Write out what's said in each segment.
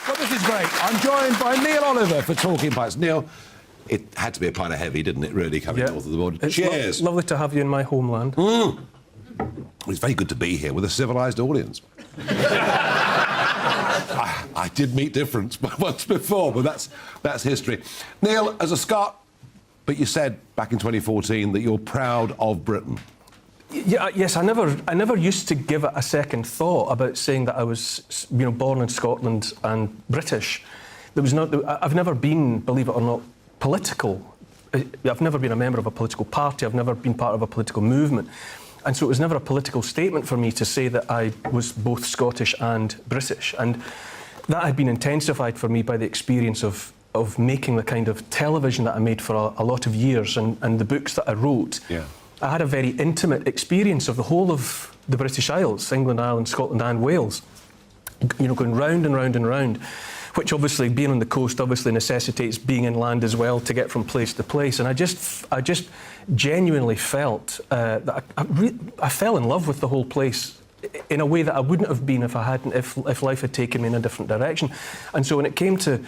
Well, this is great. I'm joined by Neil Oliver for Talking Pints. Neil, it had to be a pint of heavy, didn't it, really, coming north of the border? It's Cheers. Lovely to have you in my homeland. It's very good to be here with a civilised audience. I did meet difference once before, but that's history. Neil, as a Scot, but you said back in 2014 that you're proud of Britain. Yeah, yes, I never used to give it a second thought about saying that I was, born in Scotland and British. I've never been, believe it or not, political. I've never been a member of a political party. I've never been part of a political movement. And so it was never a political statement for me to say that I was both Scottish and British. And that had been intensified for me by the experience of making the kind of television that I made for a lot of years and the books that I wrote. Yeah. I had a very intimate experience of the whole of the British Isles, England, Ireland, Scotland and Wales, going round and round and round, which obviously, being on the coast, obviously necessitates being inland as well to get from place to place. And I just genuinely felt that I fell in love with the whole place in a way that I wouldn't have been if life had taken me in a different direction. And so when it came to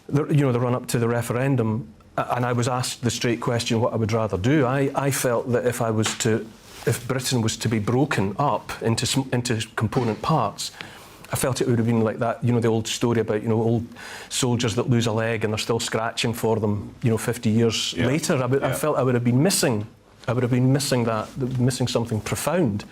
the run-up to the referendum, and I was asked the straight question what I would rather do, I felt that if Britain was to be broken up into component parts, I felt it would have been like that, the old story about, old soldiers that lose a leg and they're still scratching for them, 50 years later. I felt I would have been missing that, missing something profound.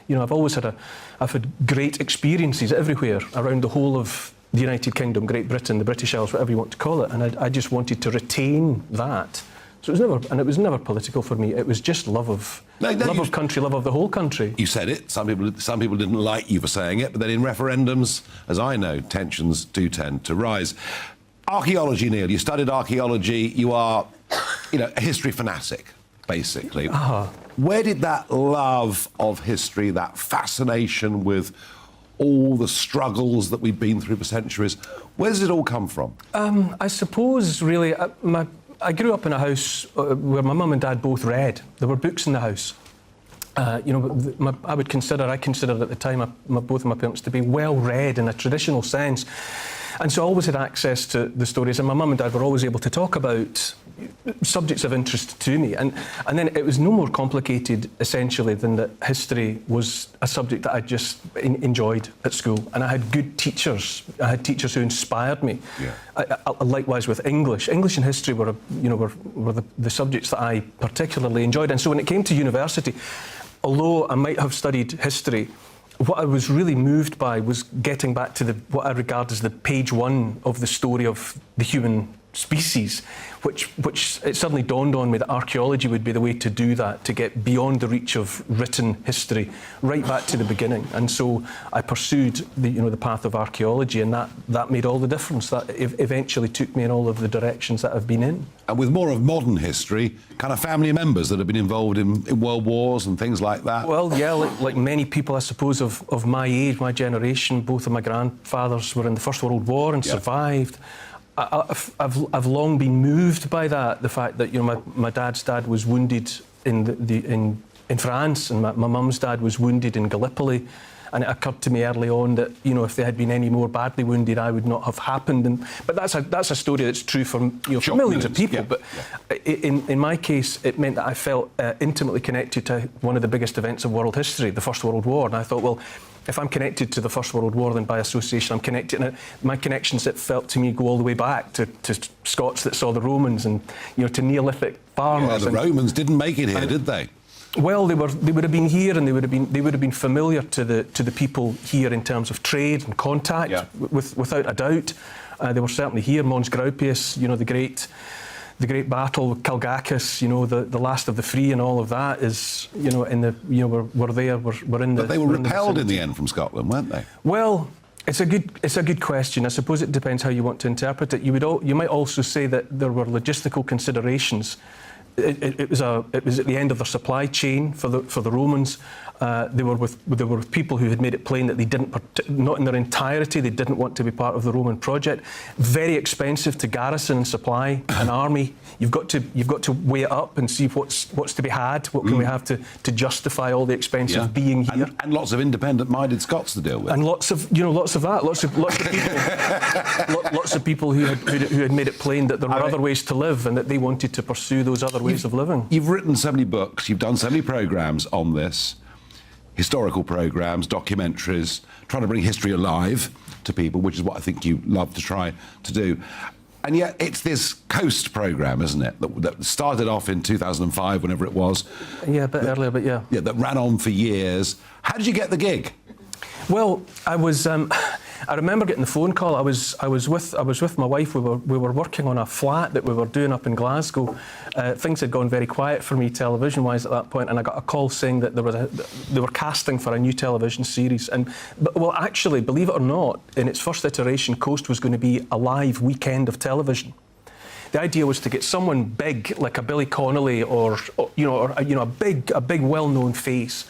I've had great experiences everywhere around the whole of the United Kingdom, Great Britain, the British Isles, whatever you want to call it, and I just wanted to retain that. So it was never political for me. It was just love of country, love of the whole country. You said it. Some people didn't like you for saying it, but then in referendums, as I know, tensions do tend to rise. Archaeology, Neil. You studied archaeology. You are, a history fanatic, basically. Where did that love of history, that fascination with all the struggles that we've been through for centuries, where does it all come from? I suppose, really, I grew up in a house where my mum and dad both read. There were books in the house. I considered at the time both of my parents to be well read in a traditional sense. And so I always had access to the stories, and my mum and dad were always able to talk about subjects of interest to me. And then it was no more complicated, essentially, than that history was a subject that I just enjoyed at school. And I had good teachers. I had teachers who inspired me. Yeah. Likewise with English. English and history were the subjects that I particularly enjoyed. And so when it came to university, although I might have studied history, what I was really moved by was getting back to what I regard as the page one of the story of the human species, which it suddenly dawned on me that archaeology would be the way to do that, to get beyond the reach of written history, right back to the beginning. And so I pursued the path of archaeology, and that made all the difference. That eventually took me in all of the directions that I've been in. And with more of modern history, kind of family members that have been involved in world wars and things like that? Well, yeah, like many people, I suppose, of my age, my generation, both of my grandfathers were in the First World War and survived. I've long been moved by that, the fact that my dad's dad was wounded in France, and my mum's dad was wounded in Gallipoli, and it occurred to me early on that if they had been any more badly wounded, I would not have happened. But that's a story that's true for for millions of people. Yeah. But in my case, it meant that I felt intimately connected to one of the biggest events of world history, the First World War, and I thought, well, if I'm connected to the First World War, then by association I'm connected. And my connections, it felt to me, go all the way back to Scots that saw the Romans and to Neolithic farmers. Yeah, the Romans didn't make it here, did they? Well, they would have been here, and they would have been familiar to the people here in terms of trade and contact, without a doubt. They were certainly here. Mons Graupius, the great battle with Kilgacus, the last of the free, and all of that is, we're there. We're in the. But they were repelled in the end from Scotland, weren't they? Well, it's a good question. I suppose it depends how you want to interpret it. You might also say that there were logistical considerations it was at the end of their supply chain for the Romans. They were with people who had made it plain that they didn't, not in their entirety, they didn't want to be part of the Roman project. Very expensive to garrison and supply an army. You've got to weigh it up and see what's to be had. What can we have to justify all the expense of being here? And lots of independent-minded Scots to deal with. And lots of people, lots of people who had made it plain that there were other ways to live and that they wanted to pursue those other ways of living. You've written so many books. You've done so many programmes on this. Historical programmes, documentaries, trying to bring history alive to people, which is what I think you love to try to do. And yet it's this Coast programme, isn't it, that started off in 2005, whenever it was. Yeah, a bit earlier, but yeah. Yeah, that ran on for years. How did you get the gig? Well, I remember getting the phone call. I was with my wife. We were working on a flat that we were doing up in Glasgow. Things had gone very quiet for me television-wise at that point, and I got a call saying that they were casting for a new television series. Well, actually, believe it or not, in its first iteration, Coast was going to be a live weekend of television. The idea was to get someone big, like a Billy Connolly, or a big well-known face.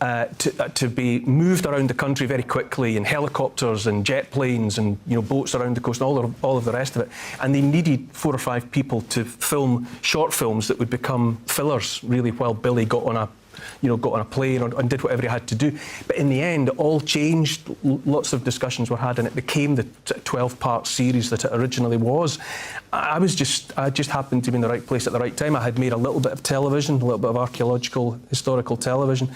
To be moved around the country very quickly in helicopters and jet planes and boats around the coast and all of the rest of it. And they needed 4 or 5 people to film short films that would become fillers, really, while Billy got on a plane and did whatever he had to do. But in the end, it all changed. Lots of discussions were had, and it became the 12-part series that it originally was. I just happened to be in the right place at the right time. I had made a little bit of television, a little bit of archaeological, historical television.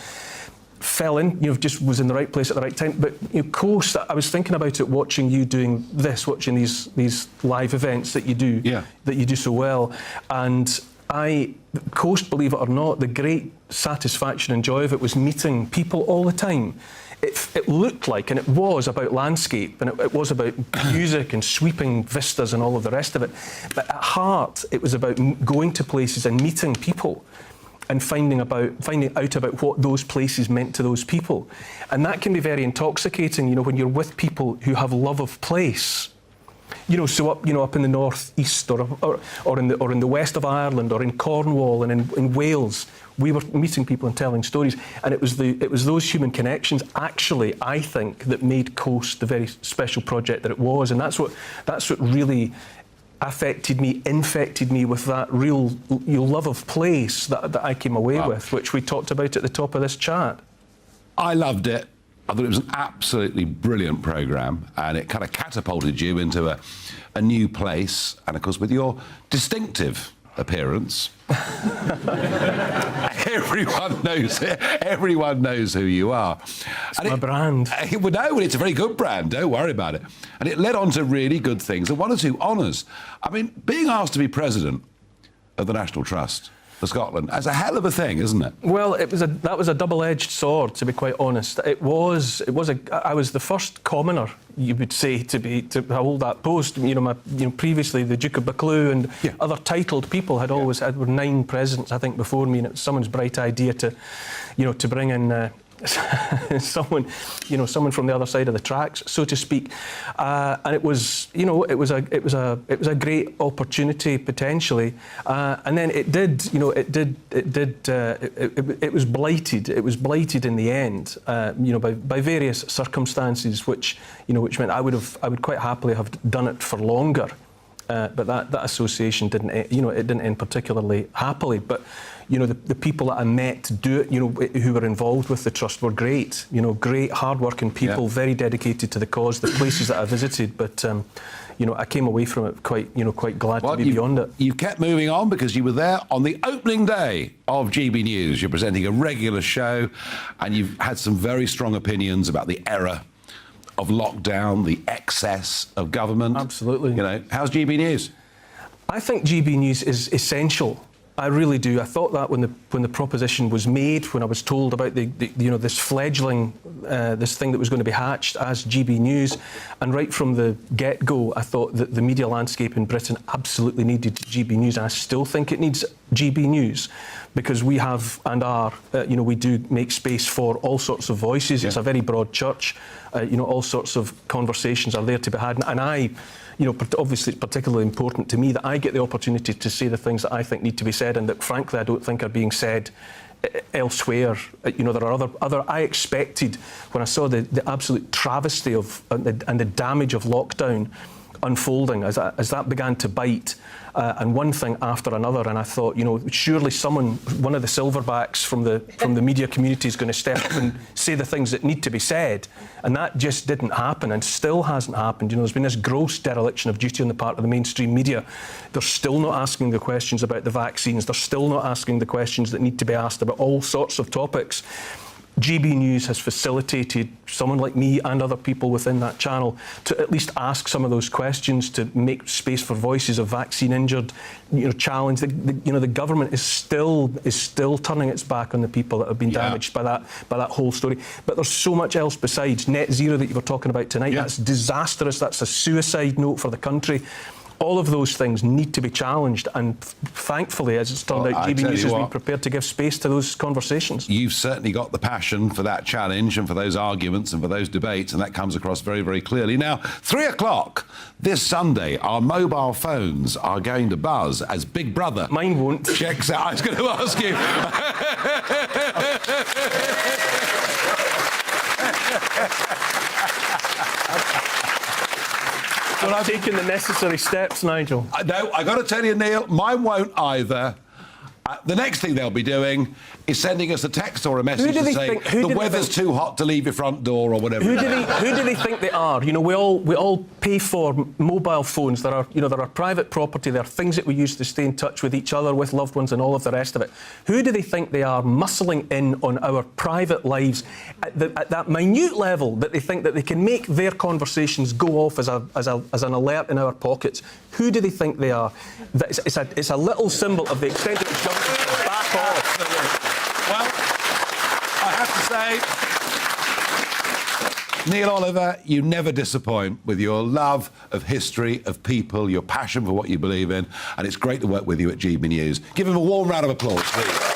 Fell in, just was in the right place at the right time. But Coast, I was thinking about it, watching you doing this, watching these live events that you do, that you do so well. And Coast, believe it or not, the great satisfaction and joy of it was meeting people all the time. It looked like, and it was about landscape, and it was about music and sweeping vistas and all of the rest of it. But at heart, it was about going to places and meeting people, and finding out about what those places meant to those people. And that can be very intoxicating, when you're with people who have love of place. So up in the northeast or in the west of Ireland or in Cornwall and in Wales, we were meeting people and telling stories. And it was those human connections, actually, I think, that made Coast the very special project that it was. And that's what really affected me, infected me with that real love of place that I came away with, which we talked about at the top of this chat. I loved it. I thought it was an absolutely brilliant programme, and it kind of catapulted you into a new place. And of course, with your distinctive appearance, everyone knows who you are. It's my brand. Well, no, it's a very good brand. Don't worry about it. And it led on to really good things and 1 or 2 honours. I mean, being asked to be president of the National Trust for Scotland, that's a hell of a thing, isn't it? Well, that was a double-edged sword, to be quite honest. I was the first commoner, you would say, to hold that post. Previously the Duke of Buccleuch and other titled people had always had 9 presidents, I think, before me, and it was someone's bright idea to bring in someone from the other side of the tracks, so to speak, and it was a great opportunity potentially, and then it was blighted. It was blighted in the end, by various circumstances, which meant I would quite happily have done it for longer. But that association didn't end particularly happily. But the people that I met to do it, who were involved with the trust, were great. Great, hard-working people, very dedicated to the cause. The places that I visited, but I came away from it quite glad to be beyond it. You kept moving on because you were there on the opening day of GB News. You're presenting a regular show, and you've had some very strong opinions about the error of lockdown, the excess of government. Absolutely. How's GB News? I think GB News is essential. I really do. I thought that when the proposition was made, when I was told about this fledgling, this thing that was going to be hatched as GB News, and right from the get-go, I thought that the media landscape in Britain absolutely needed GB News, and I still think it needs GB News, because we have and are, we do make space for all sorts of voices. It's a very broad church. All sorts of conversations are there to be had, and obviously it's particularly important to me that I get the opportunity to say the things that I think need to be said. said, and that frankly I don't think are being said elsewhere. You know, there are other. I expected, when I saw the absolute travesty of and the damage of lockdown unfolding as that began to bite, and one thing after another, and I thought, you know, surely one of the silverbacks from the media community is going to step up and say the things that need to be said, and that just didn't happen, and still hasn't happened. You know, there's been this gross dereliction of duty on the part of the mainstream media. They're still not asking the questions about the vaccines. They're still not asking the questions that need to be asked about all sorts of topics. GB News has facilitated someone like me and other people within that channel to at least ask some of those questions, to make space for voices of vaccine injured, you know, challenge. The government is still turning its back on the people that have been damaged by that whole story. But there's so much else besides net zero that you were talking about tonight. That's disastrous. That's a suicide note for the country. All of those things need to be challenged, and thankfully, as it's turned out, GB News has been prepared to give space to those conversations. You've certainly got the passion for that challenge and for those arguments and for those debates, and that comes across very, very clearly. Now, 3 o'clock this Sunday, our mobile phones are going to buzz as Big Brother... Mine won't. ...checks out... I was going to ask you... Well, I've taken the necessary steps, Nigel. No, I got to tell you, Neil, mine won't either. The next thing they'll be doing is sending us a text or a message to say the weather's too hot to leave your front door or whatever. Who do they think they are? You know, we all pay for mobile phones. There are private property. There are things that we use to stay in touch with each other, with loved ones, and all of the rest of it. Who do they think they are, muscling in on our private lives at that minute level that they think that they can make their conversations go off as an alert in our pockets? Who do they think they are? It's a little symbol of the extent that it's back off. Well, I have to say, Neil Oliver, you never disappoint with your love of history, of people, your passion for what you believe in, and it's great to work with you at GB News. Give him a warm round of applause, please.